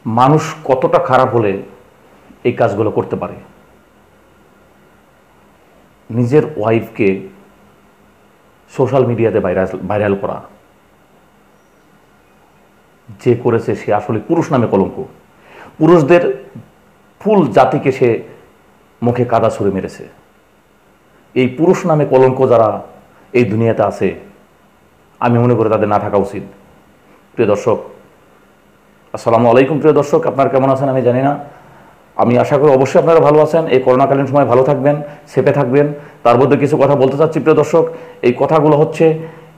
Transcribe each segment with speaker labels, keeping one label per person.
Speaker 1: মানুষ কতটা খারাপ হলে এই কাজগুলো করতে পারে। নিজের ওয়াইফকে সোশ্যাল মিডিয়াতে ভাইরাল করা, যে করেছে সে আসলে পুরুষ নামে কলঙ্ক। পুরুষদের ফুল জাতিকে সে মুখে কাদা ছুঁড়ে মেরেছে। এই পুরুষ নামে কলঙ্ক যারা এই দুনিয়াতে আছে, আমি মনে করি তাদের না থাকা উচিত। প্রিয় দর্শক, আসসালামু আলাইকুম। প্রিয় দর্শক, আপনারা কেমন আছেন আমি জানি না, আমি আশা করি অবশ্যই আপনারা ভালো আছেন। এই করোনাকালীন সময় ভালো থাকবেন, সেফে থাকবেন। তার মধ্যে কিছু কথা বলতে চাচ্ছি প্রিয় দর্শক। এই কথাগুলো হচ্ছে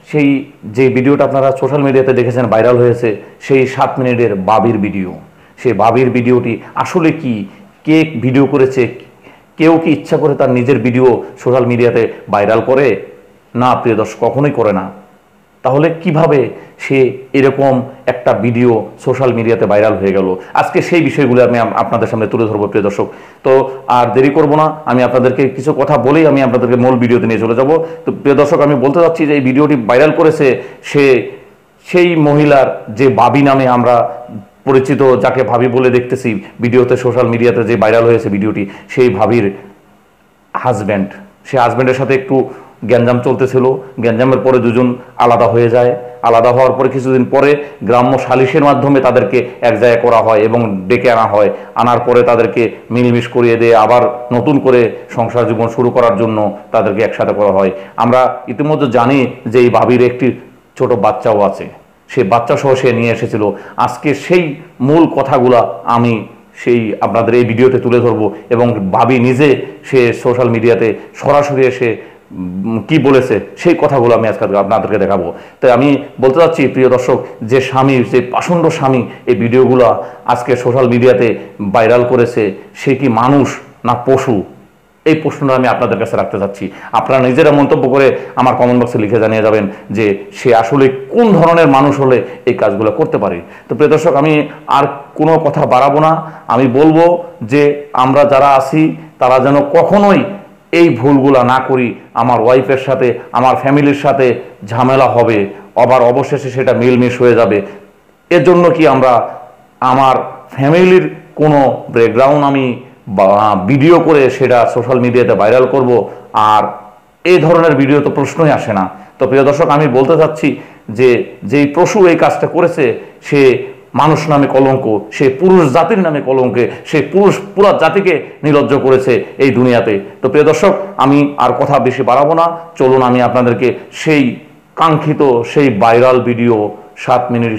Speaker 1: সেই যে ভিডিওটা আপনারা সোশ্যাল মিডিয়াতে দেখেছেন, ভাইরাল হয়েছে, সেই 7 মিনিটের বাবির ভিডিও। সেই বাবির ভিডিওটি আসলে কি, কে ভিডিও করেছে, কেউ কি ইচ্ছা করে তার নিজের ভিডিও সোশ্যাল মিডিয়াতে ভাইরাল করে? না প্রিয় দর্শক, কখনোই করে না। তাহলে কিভাবে সে এরকম একটা ভিডিও সোশ্যাল মিডিয়াতে ভাইরাল হয়ে গেল? আজকে সেই বিষয়গুলো আমি আপনাদের সামনে তুলে ধরবো প্রিয় দর্শক। তো আর দেরি করব না, আমি আপনাদেরকে কিছু কথা বলেই আমি আপনাদেরকে মূল ভিডিওতে নিয়ে চলে যাব। তো প্রিয় দর্শক, আমি বলতে চাচ্ছি যে এই ভিডিওটি ভাইরাল করেছে সেই মহিলার, যে বাবি নামে আমরা পরিচিত, যাকে ভাবি বলে দেখতেছি ভিডিওতে সোশ্যাল মিডিয়াতে যে ভাইরাল হয়েছে ভিডিওটি, সেই ভাবির হাজব্যান্ড। সে হাজব্যান্ডের সাথে একটু গ্যাঞ্জাম চলতেছিল। গ্যাঞ্জামের পরে দুজন আলাদা হয়ে যায়। আলাদা হওয়ার পরে কিছুদিন পরে গ্রাম্য সালিশের মাধ্যমে তাদেরকে এক জায়গায় করা হয় এবং ডেকে আনা হয়। আনার পরে তাদেরকে মিলমিশ করিয়ে দিয়ে আবার নতুন করে সংসার জীবন শুরু করার জন্য তাদেরকে একসাথে করা হয়। আমরা ইতিমধ্যে জানি যে এই ভাবির একটি ছোট বাচ্চাও আছে। সে বাচ্চা সহ সে নিয়ে এসেছিল। আজকে সেই মূল কথাগুলা আমি আপনাদের এই ভিডিওতে তুলে ধরবো, এবং ভাবি নিজে সে সোশ্যাল মিডিয়াতে সরাসরি এসে কি বলেছে সেই কথাগুলো আমি আজকে আপনাদেরকে দেখাবো। তাই আমি বলতে চাচ্ছি প্রিয় দর্শক, যে স্বামী, যে পাষণ্ড স্বামী এই ভিডিওগুলো আজকে সোশ্যাল মিডিয়াতে ভাইরাল করেছে, সে কি মানুষ না পশু? এই প্রশ্নটা আমি আপনাদের কাছে রাখতে চাচ্ছি। আপনারা নিজেরা মন্তব্য করে আমার কমেন্ট বক্সে লিখে জানিয়ে যাবেন যে সে আসলে কোন ধরনের মানুষ হলে এই কাজগুলো করতে পারে। তো প্রিয় দর্শক, আমি আর কোনো কথা বাড়াবো না। আমি বলবো যে আমরা যারা আছি তারা যেন কখনোই এই ভুলগুলা না করি। আমার ওয়াইফের সাথে, আমার ফ্যামিলির সাথে ঝামেলা হবে, আবার অবশেষে সেটা মিলমিশ হয়ে যাবে। এর জন্য কি আমরা আমার ফ্যামিলির কোনো ব্যাকগ্রাউন্ড আমি ভিডিও করে সেটা সোশ্যাল মিডিয়াতে ভাইরাল করব? আর এই ধরনের ভিডিও তো প্রশ্নই আসে না। তো প্রিয় দর্শক, আমি বলতে চাচ্ছি যে যেই পশু এই কাজটা করেছে সে মানুষ নামে কলঙ্ক, সে পুরুষ জাতির নামে কলঙ্কে, সে পুরো জাতিকে নির্লজ্জ করেছে এই দুনিয়াতে। তো প্রিয় দর্শক, আমি আর কথা বেশি বাড়াবো না। চলুন আমি আপনাদেরকে সেই কাঙ্ক্ষিত, সেই ভাইরাল ভিডিও 7 মিনিট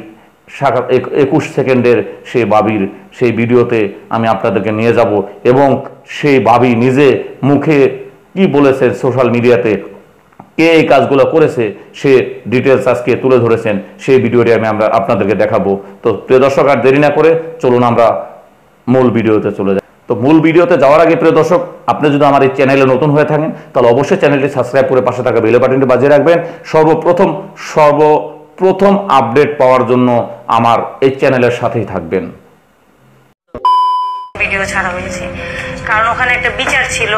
Speaker 1: 21 সেকেন্ডের সেই বাবির সেই ভিডিওতে আমি আপনাদেরকে নিয়ে যাব, এবং সেই বাবি নিজে মুখে কি বলেছেন সোশ্যাল মিডিয়াতে, কে এই কাজগুলো করেছে, সে ডিটেলস আজকে তুলে ধরেছেন। সেই ভিডিওটি আমরা আপনাদেরকে দেখাবো। তো প্রিয় দর্শক, আর দেরি না করে চলুন আমরা মূল ভিডিওতে চলে যাই। তো মূল ভিডিওতে যাওয়ার আগে প্রিয় দর্শক, আপনি যদি আমার এই চ্যানেলে নতুন হয়ে থাকেন তাহলে অবশ্যই চ্যানেলটি সাবস্ক্রাইব করে পাশে থাকা বেল বাটনটি বাজিয়ে রাখবেন। সর্বপ্রথম আপডেট পাওয়ার জন্য আমার এই চ্যানেলের সাথেই থাকবেন।
Speaker 2: ভিডিও ছাড়া হয়েছে কারণ ওখানে একটা বিচার ছিল,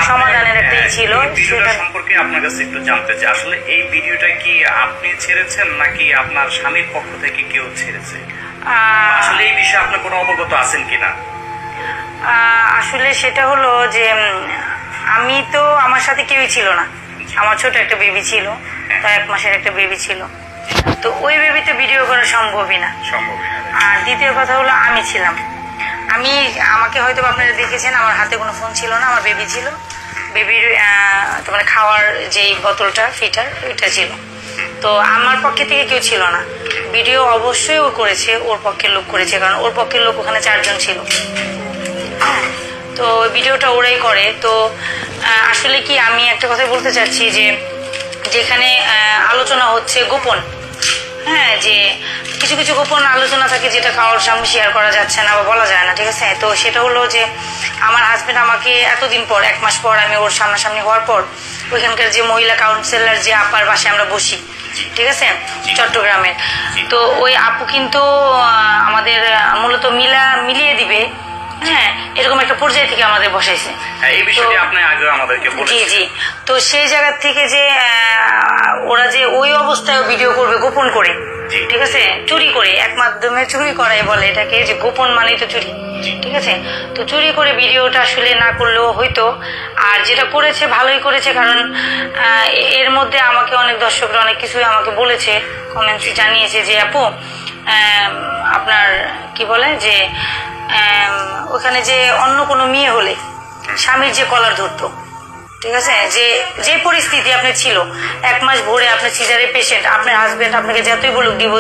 Speaker 2: সমাধানের একটা ছিল।
Speaker 3: সেটা সম্পর্কে আপনার কাছে একটু জানতে চাই, আসলে এই ভিডিওটা কি আপনি ছেড়েছেন নাকি আপনার স্বামীর পক্ষ থেকে কেউ ছেড়েছে? আসলে এই বিষয়ে আপনি কোনো অবগত আছেন কিনা?
Speaker 2: আসলে সেটা হলো যে আমি তো, আমার সাথে কেউই ছিল না। আমার ছোট একটা বেবি ছিল, তাই 1 মাসের একটা বেবি ছিল। তো ওই বেবিতে ভিডিও করা সম্ভবই না। আর দ্বিতীয় কথা হলো আমি ছিলাম, আমাকে হয়তো আপনারা দেখেছেন, আমার হাতে কোনো ফোন ছিল না, আমার বেবি ছিল। বেবির তোমার খাওয়ার যেই বোতলটা, ফিটার, ওইটা ছিল। তো আমার পক্ষে থেকে কেউ ছিল না। ভিডিও অবশ্যই ও করেছে, ওর পক্ষের লোক করেছে, কারণ ওর পক্ষের লোক ওখানে 4 জন ছিল। তো ভিডিওটা ওরাই করে। তো আসলে কি, আমি একটা কথা বলতে চাচ্ছি যে যেখানে আলোচনা হচ্ছে গোপন, হ্যাঁ, যে কিছু কিছু গোপন আলোচনা থাকে যেটা কারোর সামনে শেয়ার করা যাচ্ছে না বা বলা যায় না, ঠিক আছে? তো সেটা হলো যে আমার হাজবেন্ড আমাকে এতদিন পর, 1 মাস পর, আমি ওর সামনাসামনি হওয়ার পর ওইখানকার যে মহিলা কাউন্সিলর, যে আপার বাসায় আমরা বসি, ঠিক আছে, চট্টগ্রামের, তো ওই আপু কিন্তু আমাদের মূলত মিলিয়ে দিবে হ্যাঁ, এরকম একটা পর্যায় থেকে আমাদের বসাইছে।
Speaker 3: এই বিষয়টি আপনি আগে আমাদেরকে
Speaker 2: জি
Speaker 3: বলেছেন।
Speaker 2: জি। তো সেই জায়গা থেকে যে ওরা যে ওই অবস্থায় ভিডিও করবে গোপন করে, ঠিক আছে, চুরি করে, এক মাধ্যমে চুরি করাই বলে এটাকে, যে গোপন মানেই তো চুরি, ঠিক আছে। তো চুরি করে ভিডিওটা আসলে না করলেও হয়তো, আর যেটা করেছে ভালোই করেছে, কারণ এর মধ্যে আমাকে অনেক দর্শকরা অনেক কিছুই আমাকে বলেছে, কমেন্টস জানিয়েছে যে আপু আপনার কি বলে যে ওখানে যে অন্য কোনো মেয়ে হলে স্বামীর যে কলার ধরতো, ঠিক আছে, যে পরিস্থিতি আপনার ছিল, 1 মাস ভরে আপনার সিজারের পেশেন্ট, আপনার হাজবেন্ড আপনাকে যতই বলুক ডিভোর্স